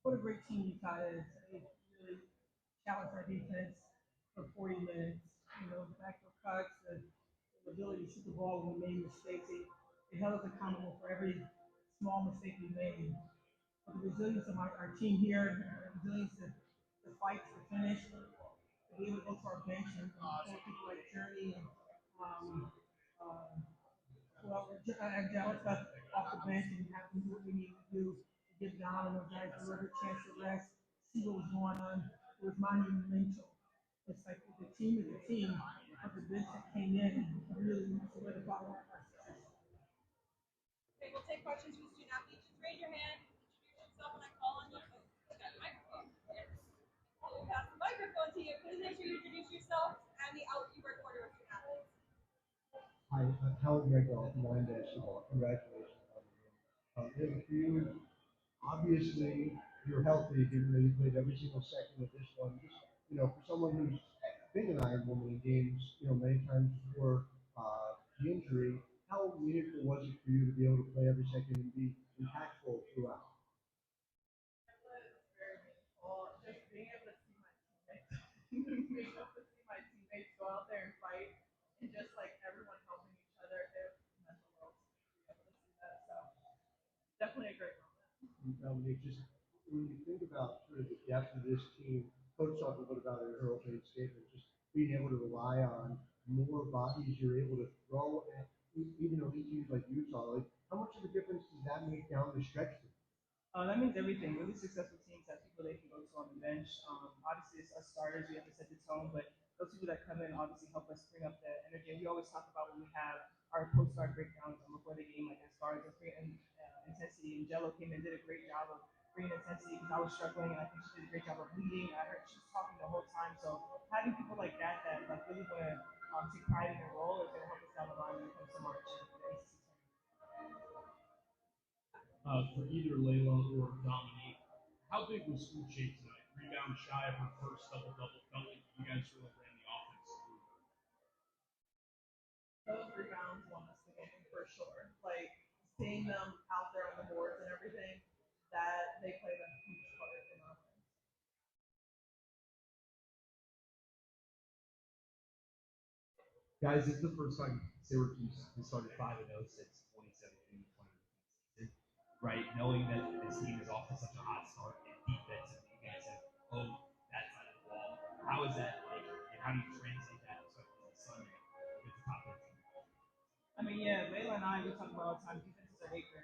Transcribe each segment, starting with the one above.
What a great team you got is. They really challenged our defense for 40 minutes. Backdoor cuts, the ability to shoot the ball when we made mistakes. They held us accountable for every small mistake we made. But the resilience of our team here, the resilience to fight to finish, to be able to go to our bench and pull people like Journey and uh, Angelica off the bench and have them do what we need to do to get down on those guys, deliver a chance to rest, see what was going on. It was monumental. It's like the team is a team, but the bench that came in really solidified our success. Okay, we'll take questions from the student athletes. Just raise your hand, introduce yourself when I call on you. Oh, got a microphone. Yes. We'll pass the microphone to you. Please make sure you introduce yourself and the out you recorder with student athletes. Hi, Howard Megwell from Line Basketball. Congratulations on the win. For you, obviously, you're healthy, given that you played every single second of this one. Just, for someone who's been an Iron Woman in games, many times before the injury, how meaningful was it for you to be able to play every second and be impactful throughout? Just being able to see my teammates, being able to see my teammates go out there and fight, and just like everyone helping each other, it meant the world to me to be able to see that. So definitely a great moment. Dominique, just when you think about sort of the depth of this team, Coach talked a little bit about it in her opening statement, just being able to rely on more bodies you're able to throw at even elite teams like Utah. Like, how much of a difference does that make down the stretch? That means everything. Really successful teams have people they can go to on the bench. Obviously, it's us starters. We have to set the tone, but those people that come in obviously help us bring up the energy. And we always talk about when we have our post-start breakdowns before the game, like as far as bringing intensity. And Jello came in and did a great job of bringing intensity because I was struggling, and I think she did a great job of leading. I heard she was talking the whole time. So having people like that like really want to take pride in their role is going to help us down the line when it comes to March and the ACC for either Layla or Dominique. How big was School Shape tonight? Rebound shy of her first double double. Felt like you guys really ran the offense through her. those rebounds won us the game for sure. Like seeing them out there on the boards and everything, that they played a huge part in our win. Guys, this is the first time Syracuse has started 5-0 since 2017-2018 season, right? Knowing that this team is off to such a hot start and defensively, you guys have owned that side of the ball. How is that like, and how do you translate that, especially this Sunday, with the top 15? I mean, yeah, Layla and I, we talk about all the time, defense is our anchor.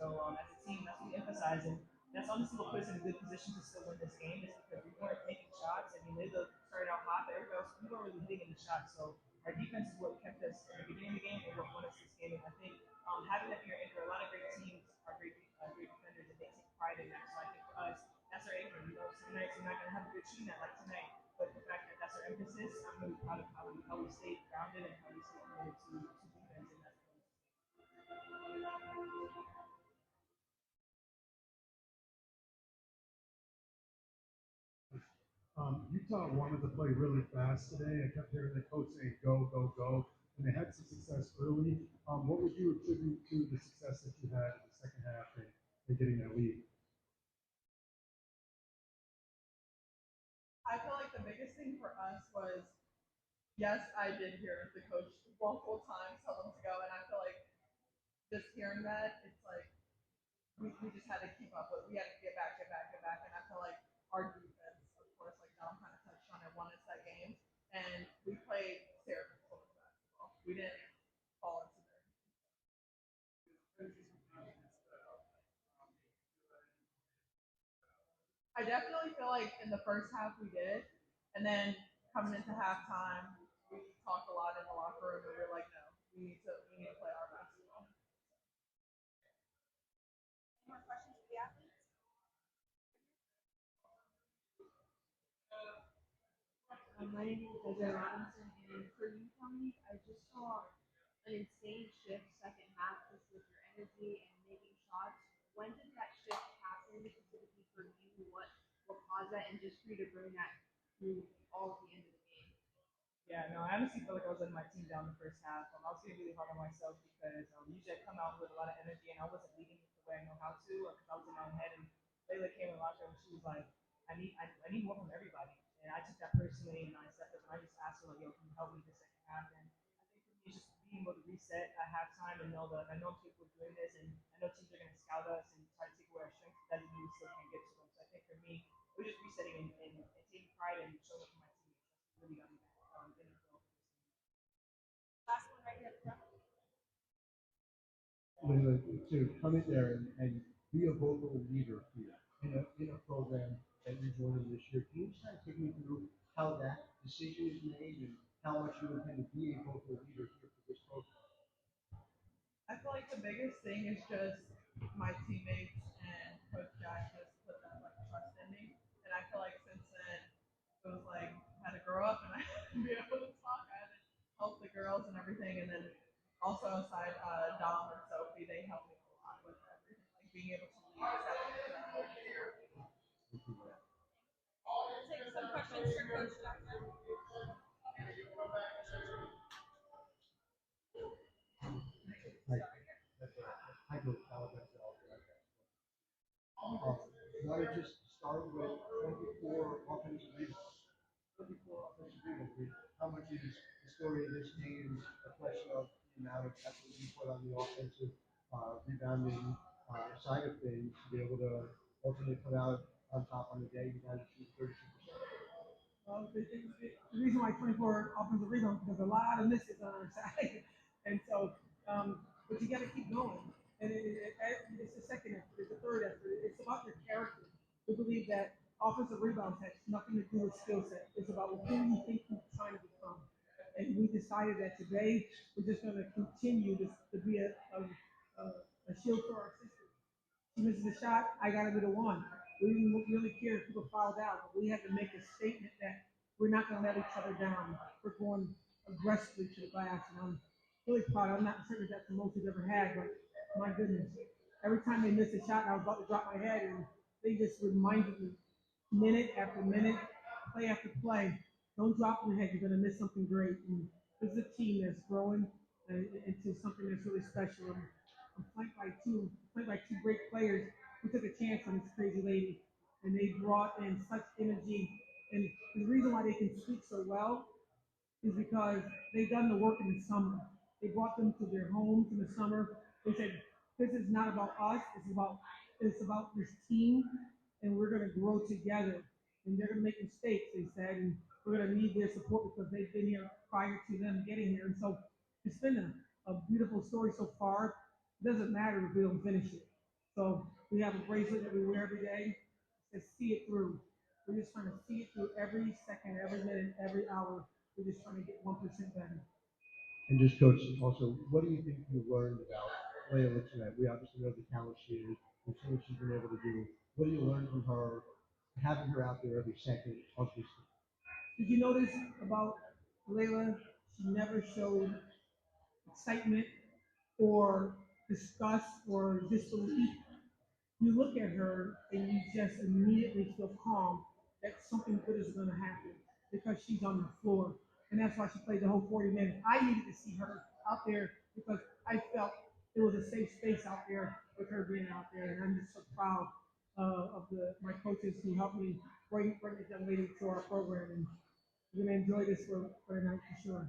So as a team, that's what we emphasize. And that's honestly what puts us in a good position to still win this game is because we weren't taking shots. I mean, Layla started out hot, but everybody else, we weren't really hitting any shots. So our defense is what kept us in the beginning of the game and what won us this game. And I think having that in your anchor, a lot of great teams are great defenders, and they take pride in that. So I think for us, that's our anchor. Some nights we're not going to have a good shooting night like tonight, but the fact that that's our emphasis, I'm really proud of how we stayed grounded and how we stayed committed to defense, and that's what Utah wanted to play really fast today. I kept hearing the coach saying, go, go, go. And they had some success early. What would you attribute to the success that you had in the second half and getting that lead? I feel like the biggest thing for us was, yes, I did hear the coach multiple times tell them to go, and I feel like just hearing that, it's like we just had to keep up with. We had to get back, and I feel like our defense, of course, like Dom kind of touched on it, won us that game, and we played Syracuse basketball. We didn't fall into their. I definitely feel like in the first half we did, and then coming into halftime, we talked a lot in the locker room, and we were like, no, we need to play our basketball. Any more questions for the athletes? My name is Desiree Robinson, and for you, Tony, I just saw an insane shift second half just with your energy and making shots. When did that shift happen specifically for you? What caused that, and just for you to bring that through all at the end of the game? Yeah, no, I honestly felt like I was letting my team down the first half. I was getting really hard on myself because usually I come out with a lot of energy and I wasn't leading the way I Layla came in the locker room, she was like, I need more from everybody. And I took that personally, and I stepped up and I just asked her, like, yo, can you help me the second half? And I think for me, it's just being able to reset at halftime and know that I know people are doing this, and I know teams are going to scout us and try to take away our strengths. That doesn't mean we still can't get to them. So I think for me, it was just resetting and taking pride and showing up for my teammates. That's what really got me back in the flow. Last one right here at the front. To come in there and be a vocal leader here in a program that you're joining this year. Can you just kind of take me through how that decision is made and how much you intend to be a vocal leader here for this program? I feel like the biggest thing is just my teammates and Coach Jack just put that like trust in me, and I feel like since then it was like I had to grow up and I had to be able to talk. I had to help the girls and everything, and then also aside Dom and Sophie, they helped me a lot with everything, like being able to lead, stepping into that role. We'll take some questions for Coach Jack now. Like, I go want to just start with 24 offensive rebounds. 24 offensive rebounds. How much is the story of this game a question of the amount of effort you put on the offensive rebounding side of things to be able to ultimately put out on top on the day you guys shoot 32%? The reason why 24 offensive rebounds because a lot of misses on our side, and so but you got to keep going. And it's the second effort, it's the third effort. It's about your character. We believe that offensive rebounds has nothing to do with skill set. It's about who you think you're trying to become. And we decided that today we're just going to continue to be a shield for our sisters. She misses a shot, I got to be the one. We didn't really care if people fouled out, but we had to make a statement that we're not going to let each other down. We're going aggressively to the glass, and I'm really proud. I'm not certain if that's the most we've ever had, but my goodness, every time they missed a shot, I was about to drop my head, and they just reminded me, minute after minute, play after play, don't drop your head. You're going to miss something great. And this is a team that's growing into something that's really special. And I'm flanked by two great players who took a chance on this crazy lady, and they brought in such energy. And the reason why they can speak so well is because they've done the work in the summer. They brought them to their homes in the summer. They said, "This is not about us. It's about this team, and we're going to grow together. And they're going to make mistakes," they said, "and we're going to need their support because they've been here prior to them getting here." And so it's been a beautiful story so far. It doesn't matter if we don't finish it. So we have a bracelet that we wear every day. It says "See it through." We're just trying to see it through every second, every minute, every hour. We're just trying to get 1% better. And just coach, also, what do you think you learned about Layla tonight? We obviously know the talent she is, and see what she's been able to do. What do you learn from her, having her out there every second of this game? Did you notice about Layla? She never showed excitement or disgust or disbelief. You look at her and you just immediately feel calm that something good is going to happen because she's on the floor. And that's why she played the whole 40 minutes. I needed to see her out there because I felt it was a safe space out there with her being out there. And I'm just so proud of my coaches who helped me bring this young lady to our program. And we're going to enjoy this for the night for sure.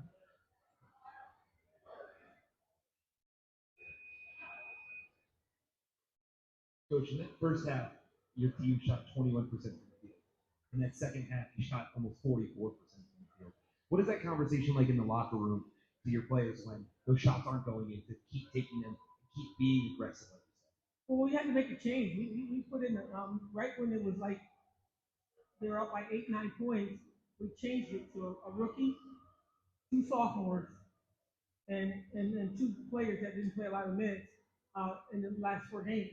Coach, in that first half, your team shot 21% from the field. In that second half, you shot almost 44% from the field. What is that conversation like in the locker room to your players when those shots aren't going in, to keep taking them, keep being aggressive, like you said? Well, we had to make a change. We put in right when it was like they were up by 8, 9 points. We changed it to a rookie, two sophomores, and two players that didn't play a lot of minutes in the last 4 games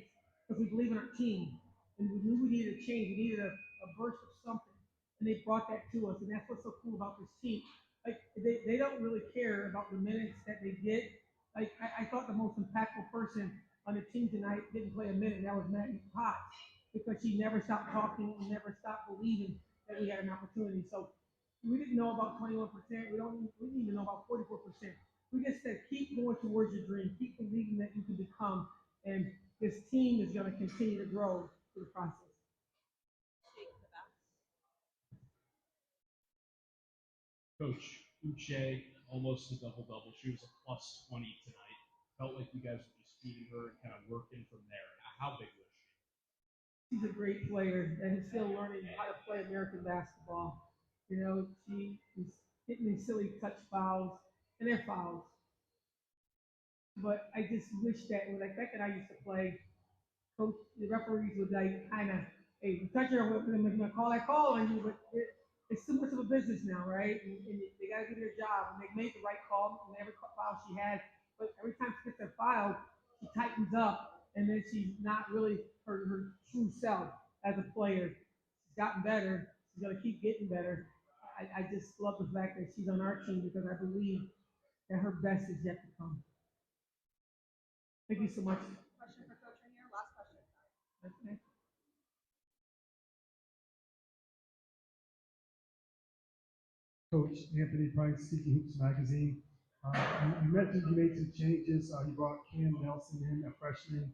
because we believe in our team and we knew we needed a change. We needed a burst of something, and they brought that to us. And that's what's so cool about this team. Like they don't really care about the minutes that they get. Like I thought the most impactful person on the team tonight didn't play a minute. And that was Maggie Potts because she never stopped talking and never stopped believing that we had an opportunity. So we didn't know about 21%. We didn't even know about 44%. We just said, keep going towards your dream. Keep believing that you can become. And this team is going to continue to grow through the process. Coach Uche, almost a double double. She was a plus 20 tonight. Felt like you guys were just feeding her and kind of working from there. How big was she? She's a great player and is still learning how to play American basketball. You know, she is hitting these silly touch fouls, and they're fouls. But I just wish that when like Beck and I used to play, coach, the referees would like kind of, hey, you touch her, we're gonna call that call on you, but it's too much of a business now, right? And they gotta do their job, and they made the right call in every foul she had. But every time she gets her foul, she tightens up, and then she's not really her true self as a player. She's gotten better. She's gonna keep getting better. I just love the fact that she's on our team because I believe that her best is yet to come. Thank you so much. Question for Coach right here. Last question. Okay. Coach Anthony Price, Seeking Hoops Magazine. You mentioned you made some changes. You brought Cam Nelson in, a freshman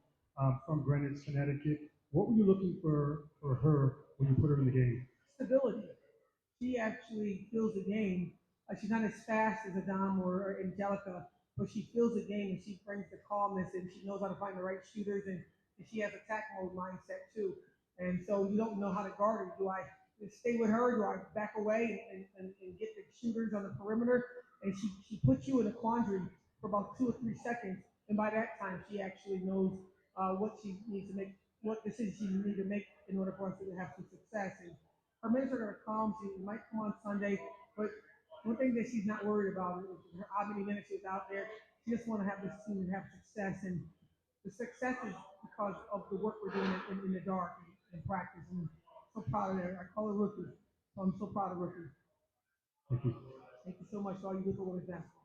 from Greenwich, Connecticut. What were you looking for her when you put her in the game? Stability. She actually feels the game. She's not as fast as Adam or Angelica, but she feels the game and she brings the calmness and she knows how to find the right shooters and she has attack mode mindset too. And so you don't know how to guard her. Do I stay with her? Do I back away and get the shooters on the perimeter? And she puts you in a quandary for about 2 or 3 seconds. And by that time, she actually knows what she needs to make, what decisions she needs to make in order for us to have some success. And her minutes are going to come. She might come on Sunday, but one thing that she's not worried about is how many minutes she's out there. She just want to have this team and have success, and the success is because of the work we're doing in the dark in practice. And I'm so proud of her. I call her rookie, so I'm so proud of rookie. Thank you. Thank you so much for all you do for women's basketball.